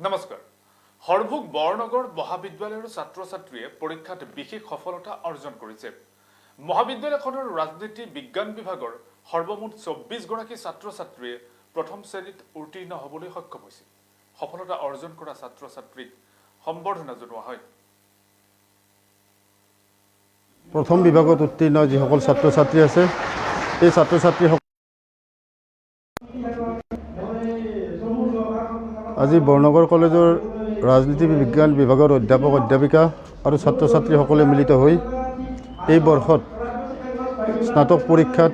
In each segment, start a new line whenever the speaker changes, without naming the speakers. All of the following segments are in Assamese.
নমস্কাৰ। হৰভোগ বৰনগৰ মহাবিদ্যালয়ৰ ছাত্ৰ-ছাত্ৰীয়ে পৰীক্ষাত বিশেষ সফলতা অৰ্জন কৰিছে। মহাবিদ্যালয়খনৰ ৰাজনীতি বিজ্ঞান বিভাগৰ সৰ্বমুঠ ২৪ গৰাকী ছাত্ৰ-ছাত্ৰীয়ে প্ৰথম শ্ৰেণীত উত্তীৰ্ণ হ'বলৈ সক্ষম হৈছে। সফলতা অৰ্জন কৰা ছাত্ৰ-ছাত্ৰীক সম্বৰ্ধনা জনোৱা হয়।
প্ৰথম বিভাগত উত্তীৰ্ণ যিসকল ছাত্ৰ-ছাত্ৰী আছে এই ছাত্ৰ-ছাত্ৰীসকল আজি বৰনগৰ কলেজৰ ৰাজনীতি বিজ্ঞান বিভাগৰ অধ্যাপক অধ্যাপিকা আৰু ছাত্ৰ-ছাত্ৰীসকলে মিলিত হৈ এই বৰ্ষত স্নাতক পৰীক্ষাত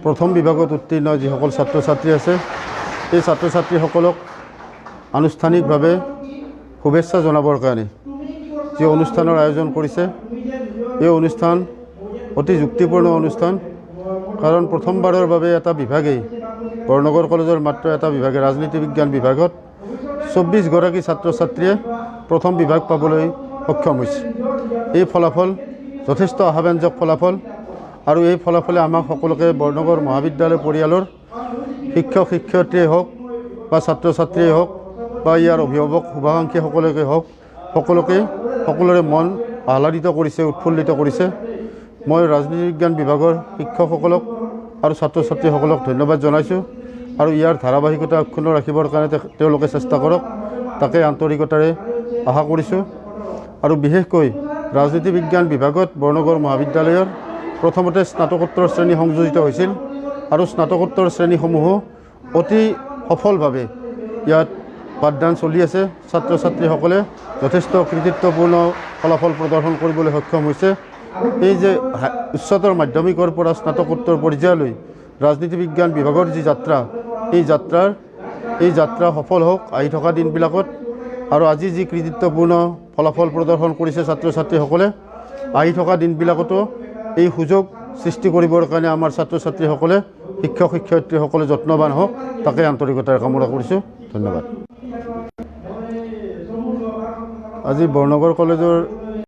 প্ৰথম বিভাগত উত্তীৰ্ণ যিসকল ছাত্ৰ-ছাত্ৰী আছে এই ছাত্ৰ-ছাত্ৰীসকলক আনুষ্ঠানিকভাৱে শুভেচ্ছা জনাবৰ কাৰণে যি অনুষ্ঠানৰ আয়োজন কৰিছে এই অনুষ্ঠান অতি যুক্তিপূৰ্ণ অনুষ্ঠান। কাৰণ প্ৰথমবাৰৰ বাবে এটা বিভাগেই বৰনগৰ কলেজৰ মাত্ৰ এটা বিভাগে ৰাজনীতি বিজ্ঞান বিভাগত ২৪ গৰাকী ছাত্ৰ-ছাত্ৰীয়ে প্ৰথম বিভাগ পাবলৈ সক্ষম হৈছে। এই ফলাফল যথেষ্ট আশাব্যঞ্জক ফলাফল আৰু এই ফলাফলে আমাক সকলোকে বৰনগৰ মহাবিদ্যালয় পৰিয়ালৰ শিক্ষক শিক্ষয়িত্ৰীয়ে হওক বা ছাত্ৰ-ছাত্ৰীয়ে হওক বা ইয়াৰ অভিভাৱক শুভাকাংক্ষীসকলকে হওক সকলোৰে মন আহ্লাদিত কৰিছে, উৎফুল্লিত কৰিছে। মই ৰাজনীতি বিজ্ঞান বিভাগৰ শিক্ষকসকলক আৰু ছাত্ৰ-ছাত্ৰীসকলক ধন্যবাদ জনাইছোঁ আৰু ইয়াৰ ধাৰাবাহিকতা অক্ষুণ্ণ ৰাখিবৰ কাৰণে তেওঁলোকে চেষ্টা কৰক তাকে আন্তৰিকতাৰে আশা কৰিছোঁ। আৰু বিশেষকৈ ৰাজনীতি বিজ্ঞান বিভাগত বৰনগৰ মহাবিদ্যালয়ৰ প্ৰথমতে স্নাতকোত্তৰ শ্ৰেণী সংযোজিত হৈছিল আৰু স্নাতকোত্তৰ শ্ৰেণীসমূহো অতি সফলভাৱে ইয়াত পাঠদান চলি আছে। ছাত্ৰ-ছাত্ৰীসকলে যথেষ্ট কৃতিত্বপূৰ্ণ ফলাফল প্ৰদৰ্শন কৰিবলৈ সক্ষম হৈছে। এই যে উচ্চতৰ মাধ্যমিকৰ পৰা স্নাতকোত্তৰ পৰ্যায়লৈ ৰাজনীতি বিজ্ঞান বিভাগৰ যি যাত্ৰা এই যাত্ৰা সফল হওক আহি থকা দিনবিলাকত। আৰু আজি যি কৃতিত্বপূৰ্ণ ফলাফল প্ৰদৰ্শন কৰিছে ছাত্ৰ-ছাত্ৰীসকলে আহি থকা দিনবিলাকতো এই সুযোগ সৃষ্টি কৰিবৰ কাৰণে আমাৰ ছাত্ৰ-ছাত্ৰীসকলে শিক্ষক শিক্ষয়িত্ৰীসকলে যত্নৱান হওক তাকে আন্তৰিকতাৰে কামনা কৰিছোঁ। ধন্যবাদ। আজি বৰনগৰ কলেজৰ